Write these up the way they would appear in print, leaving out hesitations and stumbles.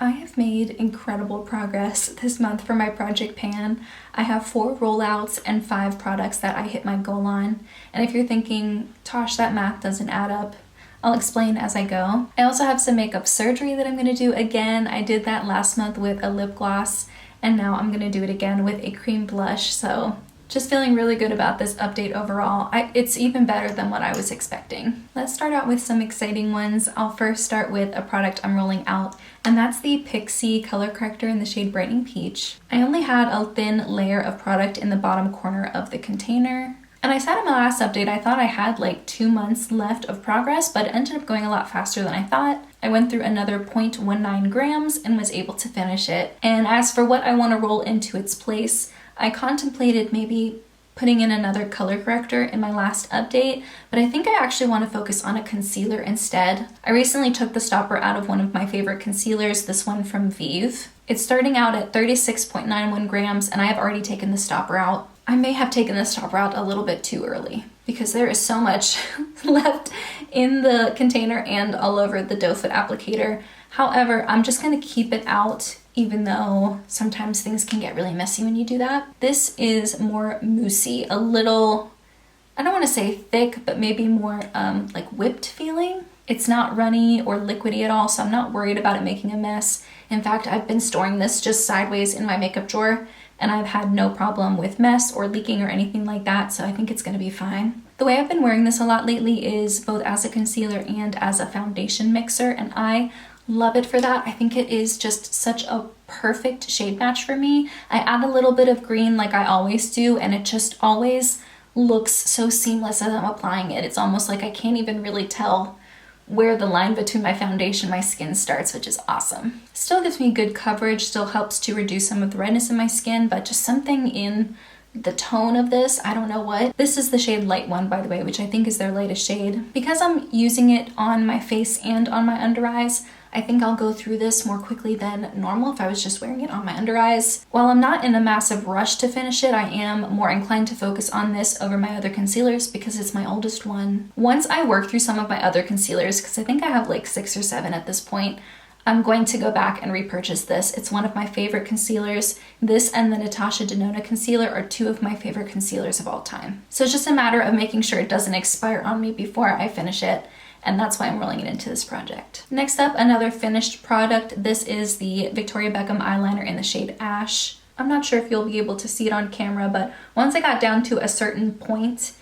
I have made incredible progress this month for my project pan. I have 4 rollouts and 5 products that I hit my goal on. And if you're thinking, Tosh, that math doesn't add up, I'll explain as I go. I also have some makeup surgery that I'm going to do again. I did that last month with a lip gloss, and now I'm going to do it again with a cream blush. So just feeling really good about this update overall. It's even better than what I was expecting. Let's start out with some exciting ones. I'll first start with a product I'm rolling out, and that's the Pixie color corrector in the shade Brightening Peach. I only had a thin layer of product in the bottom corner of the container. And I said in my last update, I thought I had like 2 months left of progress, but it ended up going a lot faster than I thought. I went through another 0.19 grams and was able to finish it. And as for what I want to roll into its place, I contemplated maybe putting in another color corrector in my last update, but I think I actually want to focus on a concealer instead. I recently took the stopper out of one of my favorite concealers, this one from Vive. It's starting out at 36.91 grams, and I have already taken the stopper out. I may have taken the stopper out a little bit too early because there is so much left in the container and all over the doe foot applicator. However, I'm just going to keep it out, even though sometimes things can get really messy when you do that. This is more moussey, a little, I don't want to say thick, but maybe more like whipped feeling. It's not runny or liquidy at all, so I'm not worried about it making a mess. In fact, I've been storing this just sideways in my makeup drawer, and I've had no problem with mess or leaking or anything like that, so I think it's going to be fine. The way I've been wearing this a lot lately is both as a concealer and as a foundation mixer, and I love it for that. I think it is just such a perfect shade match for me. I add a little bit of green like I always do, and it just always looks so seamless as I'm applying it. It's almost like I can't even really tell where the line between my foundation and my skin starts, which is awesome. Still gives me good coverage, still helps to reduce some of the redness in my skin, but just something in the tone of this, I don't know what. This is the shade Light One, by the way, which I think is their lightest shade. Because I'm using it on my face and on my under eyes, I think I'll go through this more quickly than normal if I was just wearing it on my under eyes. While I'm not in a massive rush to finish it, I am more inclined to focus on this over my other concealers because it's my oldest one. Once I work through some of my other concealers, because I think I have like 6 or 7 at this point, I'm going to go back and repurchase this. It's one of my favorite concealers. This and the Natasha Denona concealer are 2 of my favorite concealers of all time. So it's just a matter of making sure it doesn't expire on me before I finish it, and that's why I'm rolling it into this project. Next up, another finished product. This is the Victoria Beckham eyeliner in the shade Ash. I'm not sure if you'll be able to see it on camera, but once I got down to a certain point,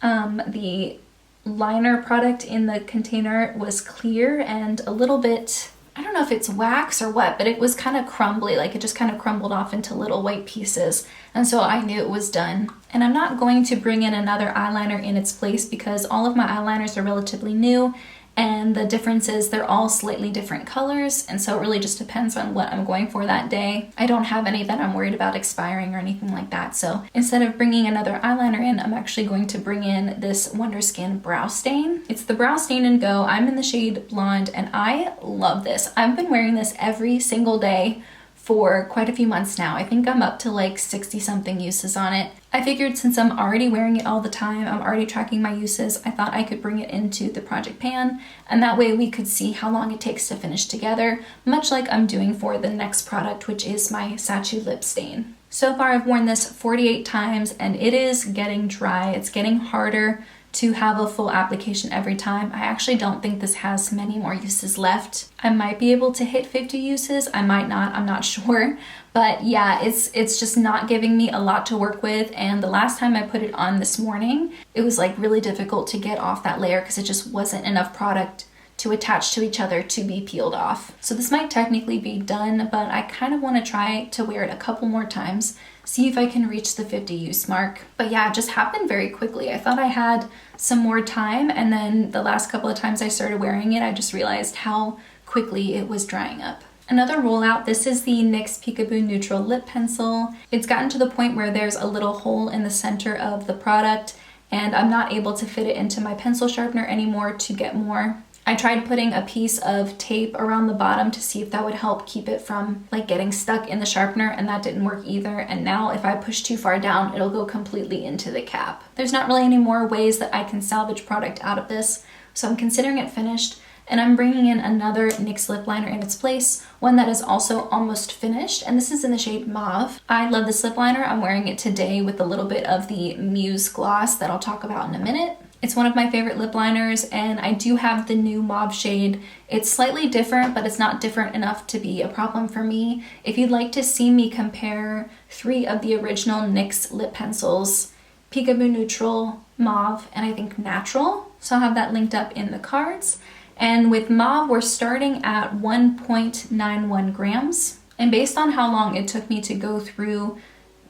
the liner product in the container was clear and a little bit, I don't know if it's wax or what, but it was kind of crumbly, like it just kind of crumbled off into little white pieces. And so I knew it was done. And I'm not going to bring in another eyeliner in its place because all of my eyeliners are relatively new, and the difference is they're all slightly different colors, and so it really just depends on what I'm going for that day. I don't have any that I'm worried about expiring or anything like that, so instead of bringing another eyeliner in, I'm actually going to bring in this Wonderskin Brow Stain. It's the Brow Stain and Go. I'm in the shade Blonde, and I love this. I've been wearing this every single day for quite a few months now. I think I'm up to like 60 something uses on it. I figured since I'm already wearing it all the time, I'm already tracking my uses, I thought I could bring it into the project pan, and that way we could see how long it takes to finish together, much like I'm doing for the next product, which is my Sacheu lip stain. So far I've worn this 48 times and it is getting dry. It's getting harder to have a full application every time. I actually don't think this has many more uses left. I might be able to hit 50 uses, I might not, I'm not sure. But yeah, it's just not giving me a lot to work with, and the last time I put it on this morning, it was like really difficult to get off that layer because it just wasn't enough product to attach to each other to be peeled off. So this might technically be done, but I kind of want to try to wear it a couple more times, see if I can reach the 50 use mark. But yeah, it just happened very quickly. I thought I had some more time, and then the last couple of times I started wearing it, I just realized how quickly it was drying up. Another rollout, this is the NYX Peekaboo Neutral Lip Pencil. It's gotten to the point where there's a little hole in the center of the product, and I'm not able to fit it into my pencil sharpener anymore to get more. I tried putting a piece of tape around the bottom to see if that would help keep it from like getting stuck in the sharpener, and that didn't work either. And now if I push too far down, it'll go completely into the cap. There's not really any more ways that I can salvage product out of this, so I'm considering it finished. And I'm bringing in another NYX lip liner in its place, one that is also almost finished, and this is in the shade Mauve. I love this lip liner. I'm wearing it today with a little bit of the Muse gloss that I'll talk about in a minute. It's one of my favorite lip liners, and I do have the new Mauve shade. It's slightly different, but it's not different enough to be a problem for me. If you'd like to see me compare 3 of the original NYX lip pencils, Peekaboo Neutral, Mauve, and I think Natural, so I'll have that linked up in the cards. And with Mauve, we're starting at 1.91 grams. And based on how long it took me to go through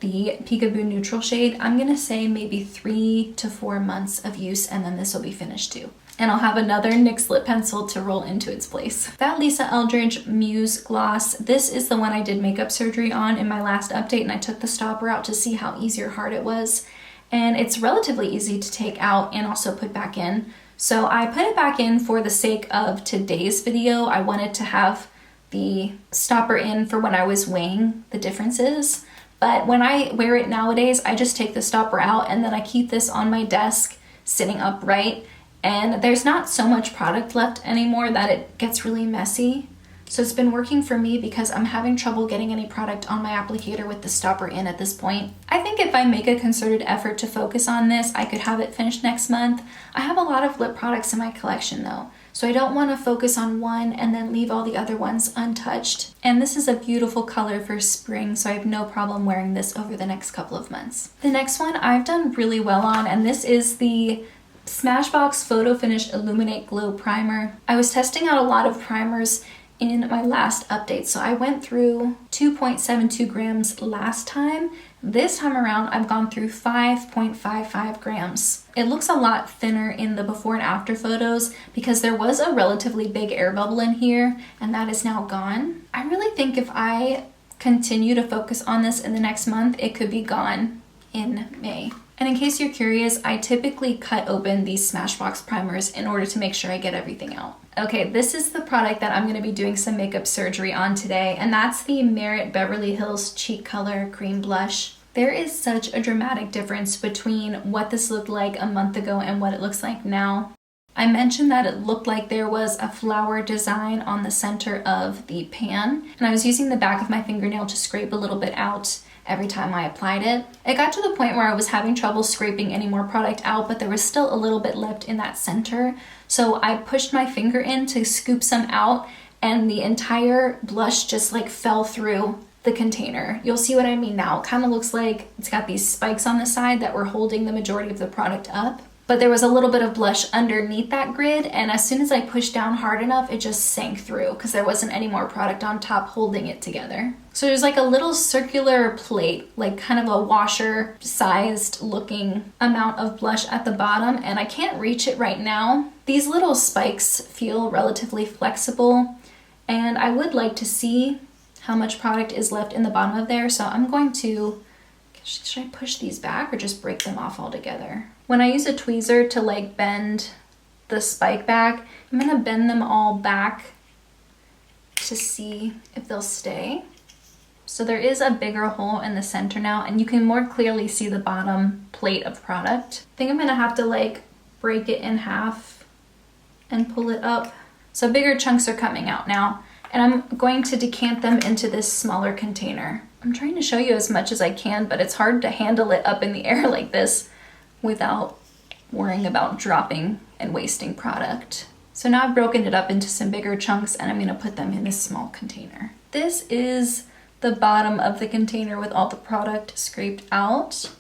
the Peekaboo Neutral shade, I'm gonna say maybe 3 to 4 months of use, and then this will be finished too. And I'll have another NYX lip pencil to roll into its place. That Lisa Eldridge Muse gloss, this is the one I did makeup surgery on in my last update, and I took the stopper out to see how easy or hard it was. And it's relatively easy to take out and also put back in. So I put it back in for the sake of today's video. I wanted to have the stopper in for when I was weighing the differences. But when I wear it nowadays, I just take the stopper out and then I keep this on my desk sitting upright. And there's not so much product left anymore that it gets really messy. So it's been working for me because I'm having trouble getting any product on my applicator with the stopper in at this point. I think if I make a concerted effort to focus on this, I could have it finished next month. I have a lot of lip products in my collection though, so I don't want to focus on one and then leave all the other ones untouched. And this is a beautiful color for spring, so I have no problem wearing this over the next couple of months. The next one I've done really well on, and this is the Smashbox Photo Finish Illuminate Glow Primer. I was testing out a lot of primers in my last update, so I went through 2.72 grams last time. This time around I've gone through 5.55 grams. It looks a lot thinner in the before and after photos because there was a relatively big air bubble in here and that is now gone. I really think if I continue to focus on this in the next month, it could be gone in May. And in case you're curious, I typically cut open these Smashbox primers in order to make sure I get everything out. Okay, this is the product that I'm going to be doing some makeup surgery on today, and that's the Merit Beverly Hills Cheek Color Cream Blush. There is such a dramatic difference between what this looked like a month ago and what it looks like now. I mentioned that it looked like there was a flower design on the center of the pan, and I was using the back of my fingernail to scrape a little bit out every time I applied it. It got to the point where I was having trouble scraping any more product out, but there was still a little bit left in that center. So I pushed my finger in to scoop some out, and the entire blush just like fell through the container. You'll see what I mean now. It kind of looks like it's got these spikes on the side that were holding the majority of the product up. But there was a little bit of blush underneath that grid, and as soon as I pushed down hard enough, it just sank through because there wasn't any more product on top holding it together. So there's like a little circular plate, like kind of a washer sized looking amount of blush at the bottom, and I can't reach it right now. These little spikes feel relatively flexible, and I would like to see how much product is left in the bottom of there, so I'm going to, should I push these back or just break them off altogether? When I use a tweezer to like bend the spike back, I'm gonna bend them all back to see if they'll stay. So there is a bigger hole in the center now, and you can more clearly see the bottom plate of product. I think I'm gonna have to like break it in half and pull it up. So bigger chunks are coming out now, and I'm going to decant them into this smaller container. I'm trying to show you as much as I can, but it's hard to handle it up in the air like this without worrying about dropping and wasting product. So now I've broken it up into some bigger chunks, and I'm gonna put them in this small container. This is the bottom of the container with all the product scraped out.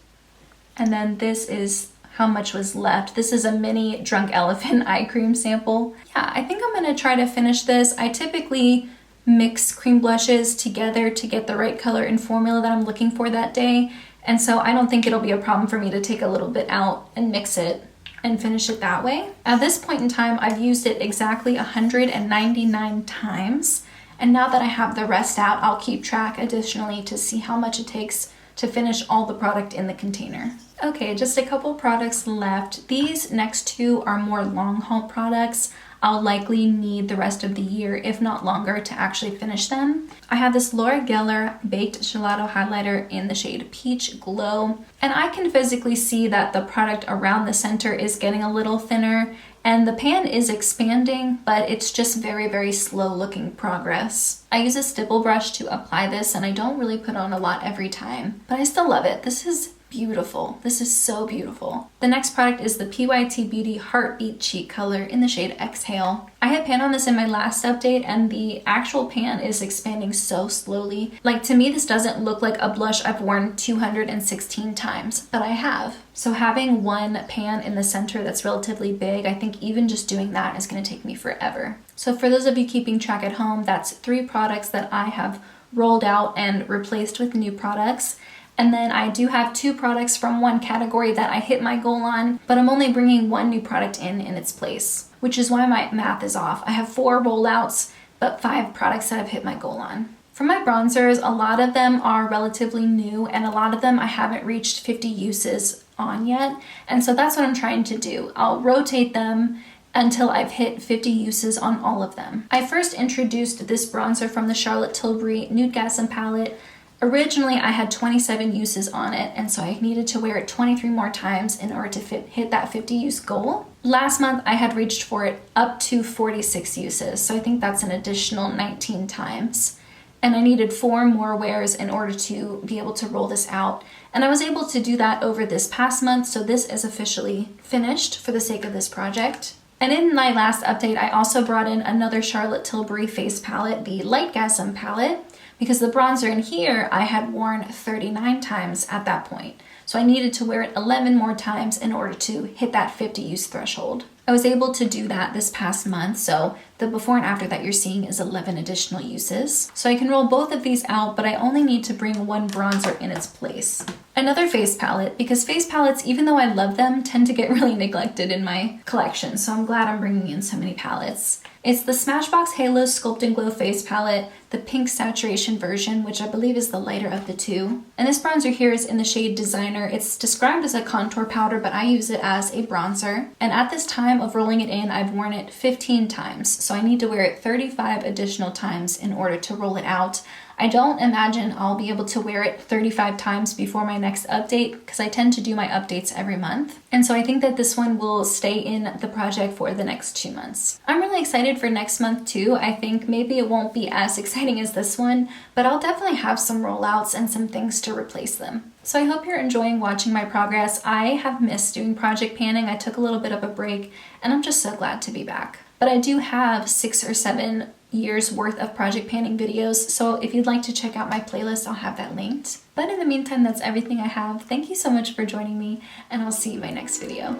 And then this is how much was left. This is a mini Drunk Elephant eye cream sample. Yeah, I think I'm gonna try to finish this. I typically mix cream blushes together to get the right color and formula that I'm looking for that day. And so I don't think it'll be a problem for me to take a little bit out and mix it and finish it that way. At this point in time, I've used it exactly 199 times. And now that I have the rest out, I'll keep track additionally to see how much it takes to finish all the product in the container. Okay, just a couple products left. These next two are more long haul products. I'll likely need the rest of the year, if not longer, to actually finish them. I have this Laura Geller Baked Gelato highlighter in the shade Peach Glow, and I can physically see that the product around the center is getting a little thinner, and the pan is expanding, but it's just very, very slow looking progress. I use a stipple brush to apply this, and I don't really put on a lot every time, but I still love it. This is beautiful. This is so beautiful. The next product is the PYT Beauty Heartbeat Cheek Color in the shade Exhale. I had pan on this in my last update, and the actual pan is expanding so slowly. Like, to me, this doesn't look like a blush I've worn 216 times, but I have. So having one pan in the center that's relatively big, I think even just doing that is going to take me forever. So for those of you keeping track at home, that's 3 products that I have rolled out and replaced with new products. And then I do have 2 products from one category that I hit my goal on, but I'm only bringing 1 new product in its place, which is why my math is off. I have 4 rollouts, but 5 products that I've hit my goal on. For my bronzers, a lot of them are relatively new, and a lot of them I haven't reached 50 uses on yet. And so that's what I'm trying to do. I'll rotate them until I've hit 50 uses on all of them. I first introduced this bronzer from the Charlotte Tilbury Nudegasm palette. Originally, I had 27 uses on it, and so I needed to wear it 23 more times in order to hit that 50 use goal. Last month, I had reached for it up to 46 uses, so I think that's an additional 19 times. And I needed 4 more wears in order to be able to roll this out. And I was able to do that over this past month, so this is officially finished for the sake of this project. And in my last update, I also brought in another Charlotte Tilbury face palette, the Lightgasm palette, because the bronzer in here I had worn 39 times at that point. So I needed to wear it 11 more times in order to hit that 50 use threshold. I was able to do that this past month, so the before and after that you're seeing is 11 additional uses. So I can roll both of these out, but I only need to bring 1 bronzer in its place. Another face palette, because face palettes, even though I love them, tend to get really neglected in my collection, so I'm glad I'm bringing in so many palettes. It's the Smashbox Halo Sculpt and Glow Face Palette, the pink saturation version, which I believe is the lighter of the 2. And this bronzer here is in the shade Designer. It's described as a contour powder, but I use it as a bronzer. And at this time of rolling it in, I've worn it 15 times, so I need to wear it 35 additional times in order to roll it out. I don't imagine I'll be able to wear it 35 times before my next update, because I tend to do my updates every month. And so I think that this one will stay in the project for the next 2 months. I'm really excited for next month too. I think maybe it won't be as exciting as this one, but I'll definitely have some rollouts and some things to replace them. So I hope you're enjoying watching my progress. I have missed doing project panning. I took a little bit of a break, and I'm just so glad to be back. But I do have 6 or 7 years worth of project panning videos, so if you'd like to check out my playlist, I'll have that linked. But in the meantime, that's everything I have. Thank you so much for joining me, and I'll see you in my next video.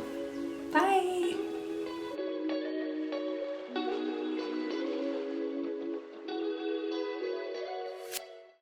Bye!